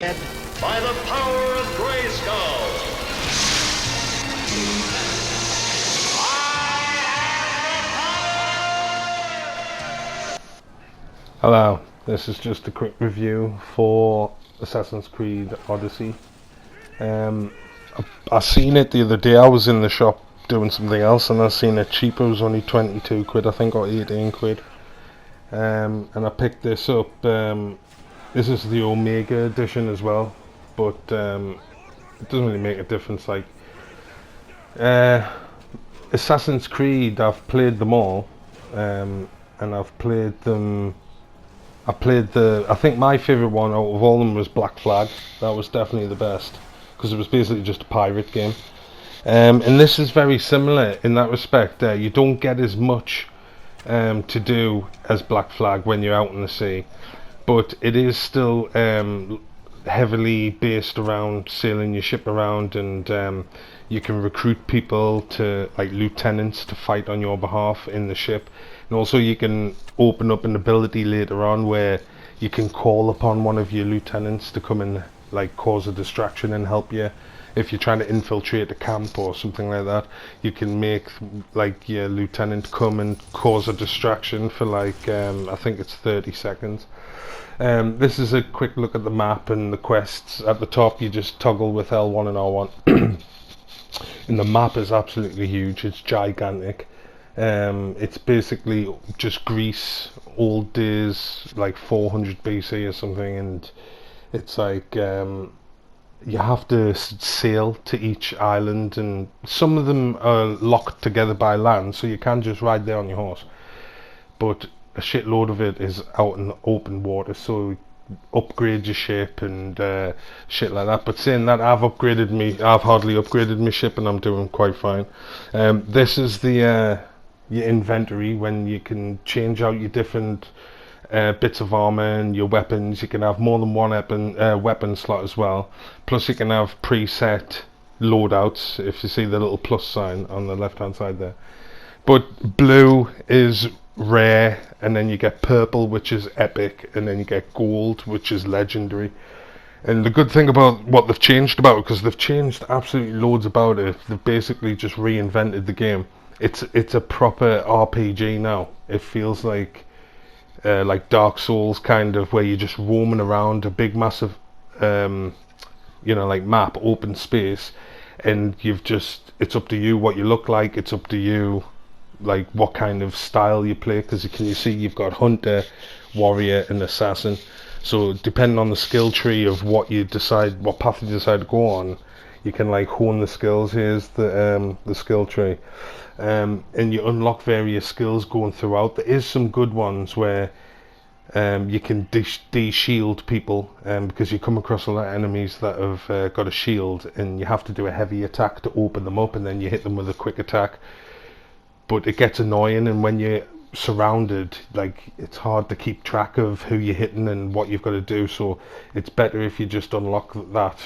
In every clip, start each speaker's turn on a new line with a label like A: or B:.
A: By the power of Grayskull.
B: Hello, this is just a quick review for Assassin's Creed Odyssey. I seen it the other day. I was in the shop doing something else and I seen it cheap. It was only 22 quid, I think, or 18 quid. And I picked this up. This is the Omega edition as well, but it doesn't really make a difference. Like Assassin's Creed, I've played them all, and I've played them. I think my favourite one out of all of them was Black Flag. That was definitely the best, because it was basically just a pirate game. And this is very similar in that respect. You don't get as much to do as Black Flag when you're out in the sea, but it is still heavily based around sailing your ship around, and you can recruit people to, like, lieutenants to fight on your behalf in the ship. And also you can open up an ability later on where you can call upon one of your lieutenants to come and, like, cause a distraction and help you. If you're trying to infiltrate a camp or something like that, you can make, like, your lieutenant come and cause a distraction for, like, I think it's 30 seconds. This is a quick look at the map and the quests. At the top you just toggle with L1 and R1. And the map is absolutely huge. It's gigantic. It's basically just Greece, old days, like 400 BC or something, and it's like you have to sail to each island, and some of them are locked together by land, so you can just ride there on your horse. But a shitload of it is out in the open water, so upgrade your ship and shit like that. But saying that, I've hardly upgraded my ship, and I'm doing quite fine. This is the your inventory, when you can change out your different bits of armor and your weapons. You can have more than one weapon slot as well. Plus you can have preset loadouts, if you see the little plus sign on the left hand side there. But blue is rare, and then you get purple, which is epic, and then you get gold, which is legendary. And the good thing about what they've changed about it, because they've changed absolutely loads about it, they've basically just reinvented the game. It's a proper RPG now. It feels like Dark Souls, kind of, where you're just roaming around a big massive like map, open space, and it's up to you what you look like. It's up to you, like, what kind of style you play, because you see you've got hunter, warrior and assassin. So depending on the skill tree of what path you decide to go on, you can, like, hone the skills. Here's the skill tree, and you unlock various skills going throughout. There is some good ones where you can de-shield people, because you come across a lot of enemies that have got a shield, and you have to do a heavy attack to open them up, and then you hit them with a quick attack. But it gets annoying, and when you're surrounded, like, it's hard to keep track of who you're hitting and what you've got to do. So it's better if you just unlock that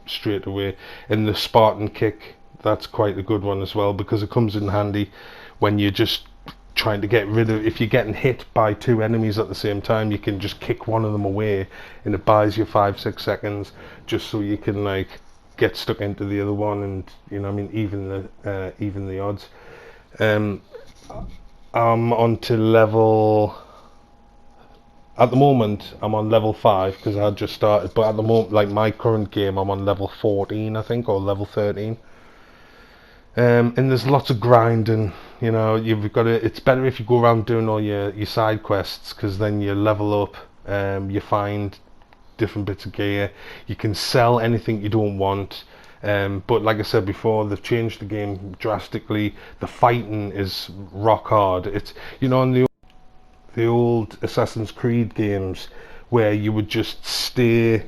B: straight away. And the Spartan kick, that's quite a good one as well, because it comes in handy when you're just trying to get rid of, if you're getting hit by two enemies at the same time, you can just kick one of them away, and it buys you 5-6 seconds, just so you can, like, get stuck into the other one, and, you know what I mean, even the odds. I'm on to level, at the moment I'm on level 5, because I had just started, but at the moment, like, my current game, I'm on level 14, I think, or level 13. And there's lots of grinding, you know. It's better if you go around doing all your side quests, because then you level up, you find different bits of gear, you can sell anything you don't want. But like I said before, they've changed the game drastically. The fighting is rock hard. It's, you know, in the old Assassin's Creed games, where you would just you'd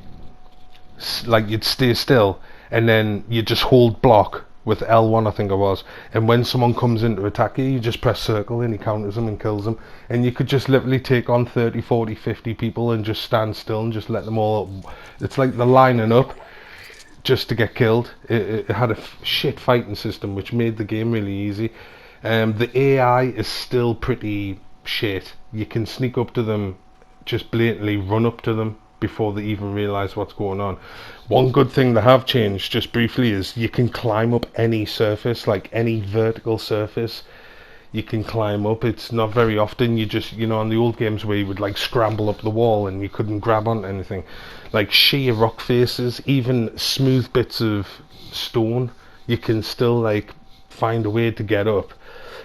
B: stay still, and then you just hold block with L1, I think it was, and when someone comes in to attack you, you just press circle and he counters them and kills them, and you could just literally take on 30, 40, 50 people and just stand still and just let them all up. It's like they're lining up just to get killed. It had a shit fighting system, which made the game really easy. The AI is still pretty shit. You can sneak up to them, just blatantly run up to them, before they even realise what's going on. One good thing they have changed, just briefly, is you can climb up any surface, like any vertical surface. You can climb up. It's not very often. You just, on the old games where you would like scramble up the wall and you couldn't grab onto anything, like sheer rock faces, even smooth bits of stone, you can still like find a way to get up.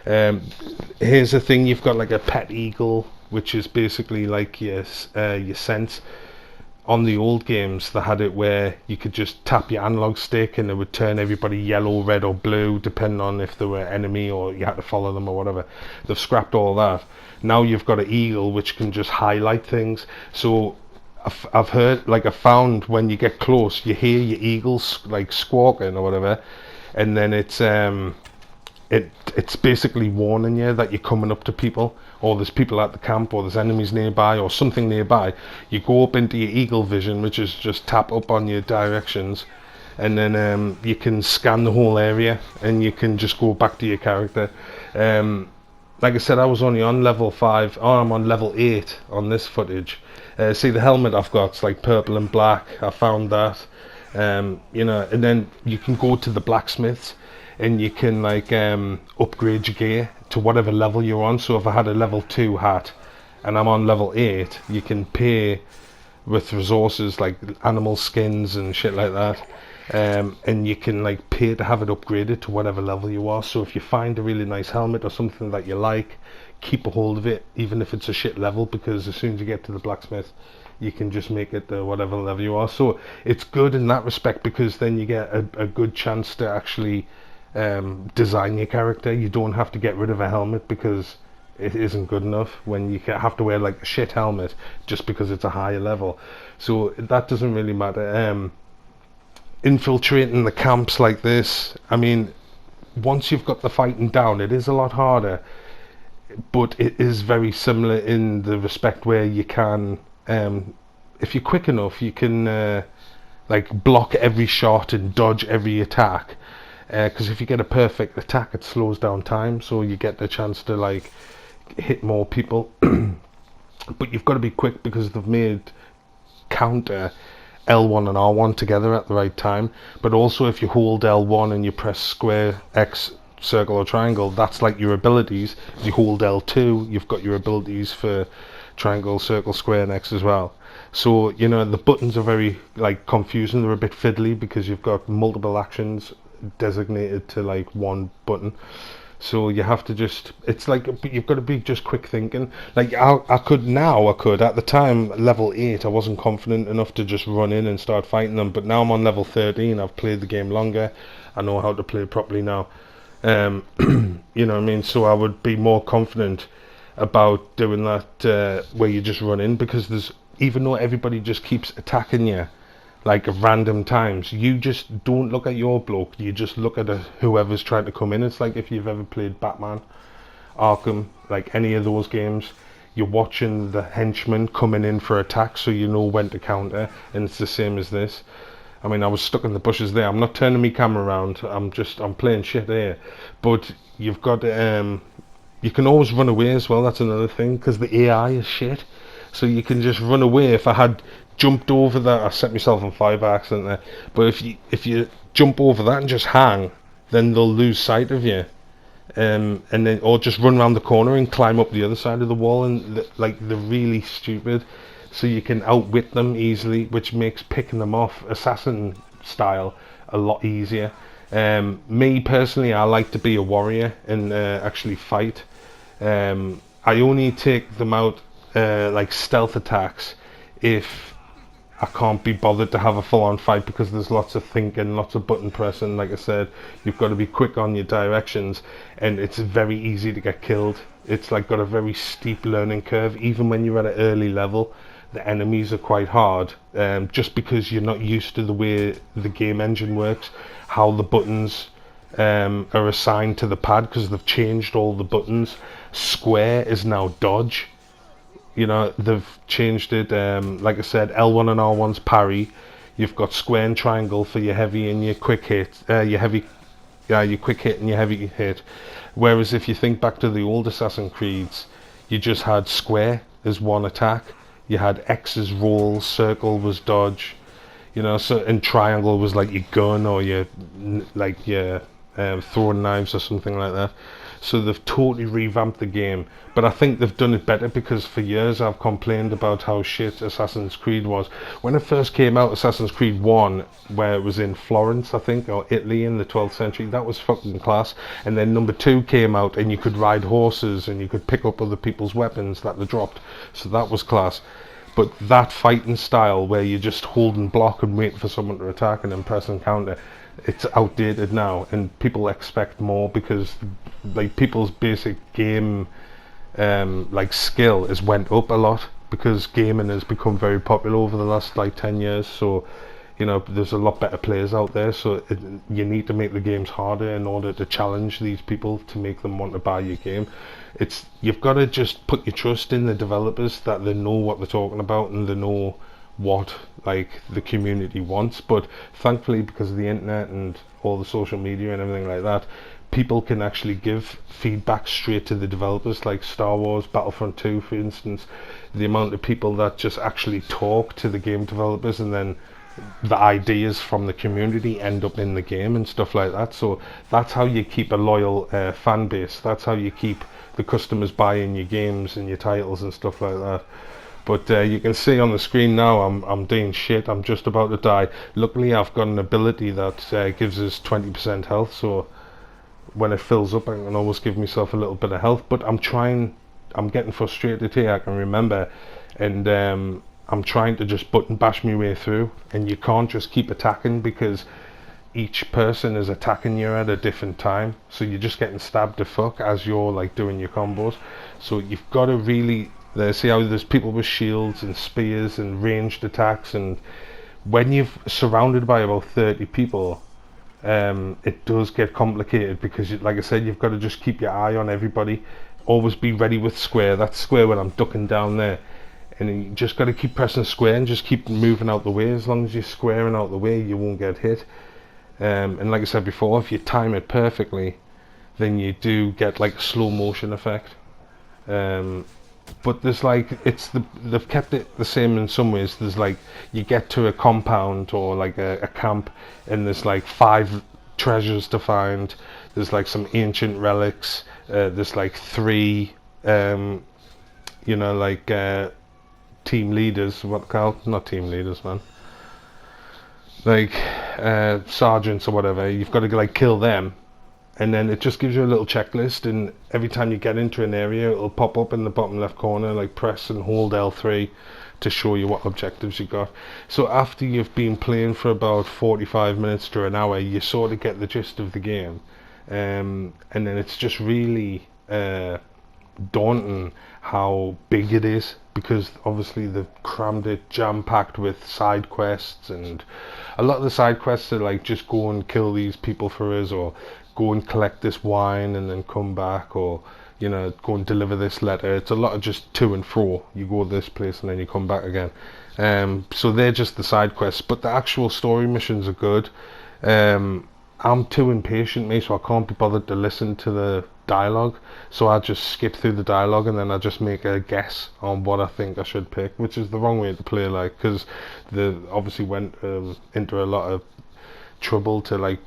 B: Here's the thing: you've got like a pet eagle, which is basically like your sense. On the old games, they had it where you could just tap your analog stick and it would turn everybody yellow, red or blue depending on if they were enemy or you had to follow them or whatever. They've scrapped all that. Now you've got an eagle which can just highlight things. So I've heard, like I found, when you get close you hear your eagles like squawking or whatever, and then it's basically warning you that you're coming up to people, or there's people at the camp, or there's enemies nearby, or something nearby. You go up into your eagle vision, which is just tap up on your directions, and then you can scan the whole area, and you can just go back to your character. Like I said, I was only on level 5. Oh, I'm on level 8 on this footage. See, the helmet I've got, it's like purple and black. I found that. And then you can go to the blacksmiths, and you can like upgrade your gear to whatever level you're on. So if I had a level 2 hat and I'm on level 8, you can pay with resources like animal skins and shit like that, and you can like pay to have it upgraded to whatever level you are. So if you find a really nice helmet or something that you like, keep a hold of it, even if it's a shit level, because as soon as you get to the blacksmith you can just make it to whatever level you are. So it's good in that respect, because then you get a good chance to actually design your character. You don't have to get rid of a helmet because it isn't good enough, when you have to wear like a shit helmet just because it's a higher level. So that doesn't really matter. Infiltrating the camps like this, I mean, once you've got the fighting down, it is a lot harder, but it is very similar in the respect where you can, if you're quick enough, you can like block every shot and dodge every attack, because if you get a perfect attack it slows down time, so you get the chance to like hit more people. But you've got to be quick, because they've made counter L1 and R1 together at the right time. But also if you hold L1 and you press square, X, circle or triangle, that's like your abilities. If you hold L2, you've got your abilities for triangle, circle, square and X as well. So the buttons are very like confusing. They're a bit fiddly because you've got multiple actions designated to like one button. So you have to just, it's like, you've got to be just quick thinking. Like I could at the time, level 8, I wasn't confident enough to just run in and start fighting them, but now I'm on level 13, I've played the game longer, I know how to play it properly now. You know what I mean? So I would be more confident about doing that, where you just run in, because even though everybody just keeps attacking you like at random times, you just don't look at your bloke, you just look at whoever's trying to come in. It's like if you've ever played Batman, Arkham, like any of those games, you're watching the henchmen coming in for attack, so you know when to counter, and it's the same as this. I mean, I was stuck in the bushes there, I'm not turning my camera around, I'm playing shit here, but you've got, you can always run away as well, that's another thing, because the AI is shit, so you can just run away. If I had jumped over that, I set myself on fire by accident there, but if you jump over that and just hang, then they'll lose sight of you, and then, or just run around the corner and climb up the other side of the wall, and they're really stupid, so you can outwit them easily, which makes picking them off assassin style a lot easier. Me personally, I like to be a warrior and actually fight. I only take them out like stealth attacks if I can't be bothered to have a full-on fight, because there's lots of thinking, lots of button pressing. Like I said, you've got to be quick on your directions, and it's very easy to get killed. It's like got a very steep learning curve. Even when you're at an early level, the enemies are quite hard, just because you're not used to the way the game engine works, how the buttons are assigned to the pad, because they've changed all the buttons. Square is now dodge. They've changed it. Like I said, L1 and R1's parry. You've got square and triangle for your heavy and your quick hit. Your quick hit and your heavy hit. Whereas if you think back to the old Assassin's Creeds, you just had square as one attack. You had X's roll, circle was dodge, you know, so and triangle was like your gun or your like your throwing knives or something like that. So they've totally revamped the game, but I think they've done it better because for years I've complained about how shit Assassin's Creed was. When it first came out, Assassin's Creed 1, where it was in Florence, I think, or Italy in the 12th century, that was fucking class. And then number 2 came out and you could ride horses and you could pick up other people's weapons that they dropped. So that was class. But that fighting style where you just hold and block and wait for someone to attack and then press and counter, it's outdated now, and people expect more because like people's basic game like skill has went up a lot because gaming has become very popular over the last like 10 years. So you know, there's a lot better players out there, so you need to make the games harder in order to challenge these people to make them want to buy your game. You've got to just put your trust in the developers that they know what they're talking about and they know what like the community wants. But thankfully, because of the internet and all the social media and everything like that, people can actually give feedback straight to the developers, like Star Wars Battlefront 2 for instance. The amount of people that just actually talk to the game developers, and then the ideas from the community end up in the game and stuff like that. So that's how you keep a loyal fan base. That's how you keep the customers buying your games and your titles and stuff like that. But you can see on the screen now I'm doing shit. I'm just about to die. Luckily I've got an ability that gives us 20% health, so when it fills up I can always give myself a little bit of health. But I'm getting frustrated here, I can remember, and I'm trying to just button bash my way through, and you can't just keep attacking because each person is attacking you at a different time, so you're just getting stabbed to fuck as you're like doing your combos. So you've got to really see how there's people with shields and spears and ranged attacks, and when you're surrounded by about 30 people, it does get complicated because like I said, you've got to just keep your eye on everybody. Always be ready with square. That's square when I'm ducking down there. And you just got to keep pressing square and just keep moving out the way. As long as you're squaring out the way, you won't get hit. And like I said before, if you time it perfectly, then you do get like a slow motion effect. But there's like they've kept it the same in some ways. There's like you get to a compound or like a camp, and there's like 5 treasures to find. There's like some ancient relics. There's like 3, you know, like team leaders. What called? Not team leaders, man. Like sergeants or whatever. You've got to like kill them. And then it just gives you a little checklist, and every time you get into an area it'll pop up in the bottom left corner, like press and hold L3 to show you what objectives you got. So after you've been playing for about 45 minutes to an hour, you sort of get the gist of the game, and then it's just really daunting how big it is, because obviously they've crammed it jam-packed with side quests, and a lot of the side quests are like just go and kill these people for us, or go and collect this wine and then come back, or you know, go and deliver this letter. It's a lot of just to and fro. You go to this place and then you come back again. So they're just the side quests, but the actual story missions are good. I'm too impatient, mate, so I can't be bothered to listen to the dialogue, so I just skip through the dialogue and then I just make a guess on what I think I should pick, which is the wrong way to play, like, because they obviously went into a lot of trouble to like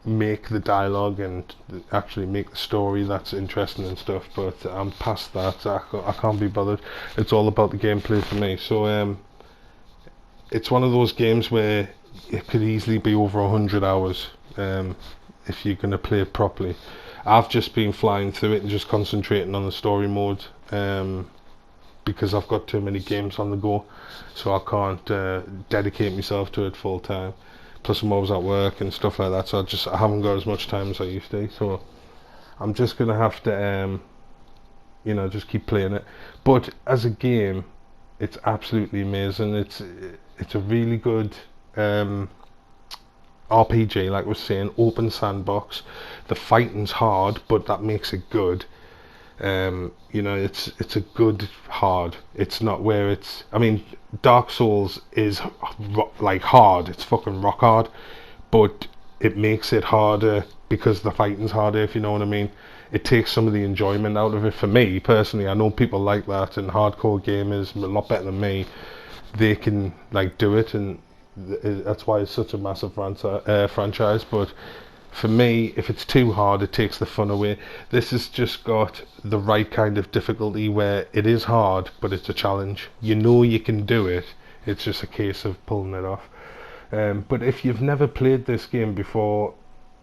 B: make the dialogue and actually make the story that's interesting and stuff, but I'm past that. I can't be bothered. It's all about the gameplay for me. So it's one of those games where it could easily be over 100 hours if you're going to play it properly. I've just been flying through it and just concentrating on the story mode because I've got too many games on the go, so I can't dedicate myself to it full time. Plus I'm always at work and stuff like that, so I haven't got as much time as I used to. So I'm just gonna have to you know, just keep playing it. But as a game, it's absolutely amazing. It's a really good RPG, like we're saying, open sandbox. The fighting's hard, but that makes it good. You know, it's a good hard. It's not where it's, I mean, Dark Souls is like hard. It's fucking rock hard, but it makes it harder because the fighting's harder, if you know what I mean. it takes some of the enjoyment out of it. For me personally, I know people like that, and hardcore gamers a lot better than me, they can like do it, and that's why it's such a massive franchise. But for me, if it's too hard, it takes the fun away. This has just got the right kind of difficulty where it is hard, but it's a challenge. You know you can do it. It's just a case of pulling it off. But if you've never played this game before,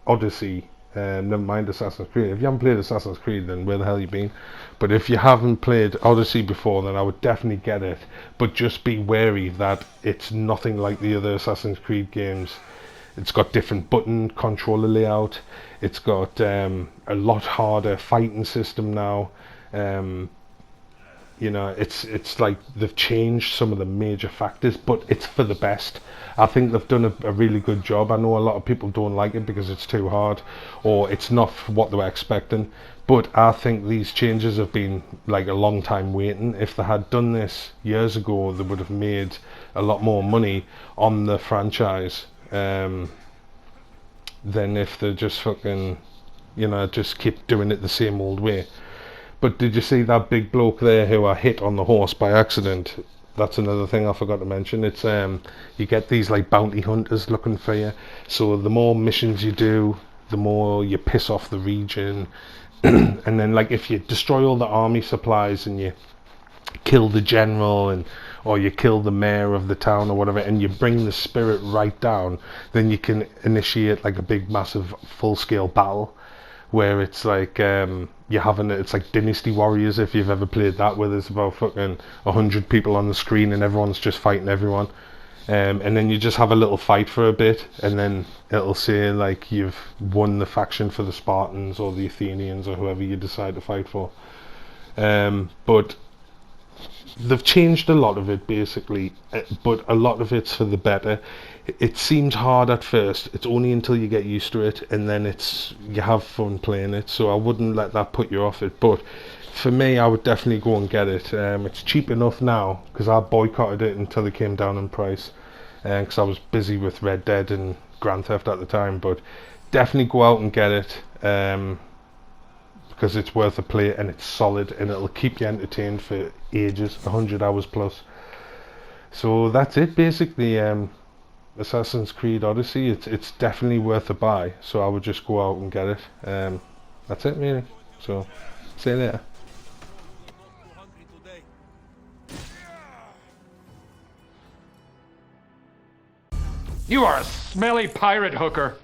B: Odyssey, never mind Assassin's Creed. If you haven't played Assassin's Creed, then where the hell you been? But if you haven't played Odyssey before, then I would definitely get it. But just be wary that it's nothing like the other Assassin's Creed games. It's got different button controller layout. It's got a lot harder fighting system now. You know, it's like they've changed some of the major factors, but it's for the best. I think they've done a really good job. I know a lot of people don't like it because it's too hard, or it's not what they were expecting. But I think these changes have been like a long time waiting. If they had done this years ago, they would have made a lot more money on the franchise than if they just fucking, you know, just keep doing it the same old way. But did you see that big bloke there who I hit on the horse by accident? That's another thing I forgot to mention. It's you get these like bounty hunters looking for you. So the more missions you do, the more you piss off the region. And then like if you destroy all the army supplies and you kill the general, and or you kill the mayor of the town or whatever, and you bring the spirit right down, then you can initiate like a big massive full-scale battle where it's like you're having it's like Dynasty Warriors, if you've ever played that, where there's about fucking 100 people on the screen and everyone's just fighting everyone, and then you just have a little fight for a bit, and then it'll say like you've won the faction for the Spartans or the Athenians or whoever you decide to fight for. But they've changed a lot of it basically, but a lot of it's for the better. It seems hard at first. It's only until you get used to it, and then you have fun playing it. So I wouldn't let that put you off it. But for me, I would definitely go and get it. It's cheap enough now because I boycotted it until it came down in price, because I was busy with Red Dead and Grand Theft at the time. But definitely go out and get it, because it's worth a play and it's solid and it'll keep you entertained for ages, 100 hours plus. So that's it basically. Assassin's Creed Odyssey, it's definitely worth a buy, so I would just go out and get it. That's it really, so see you later.
A: You are a smelly pirate hooker.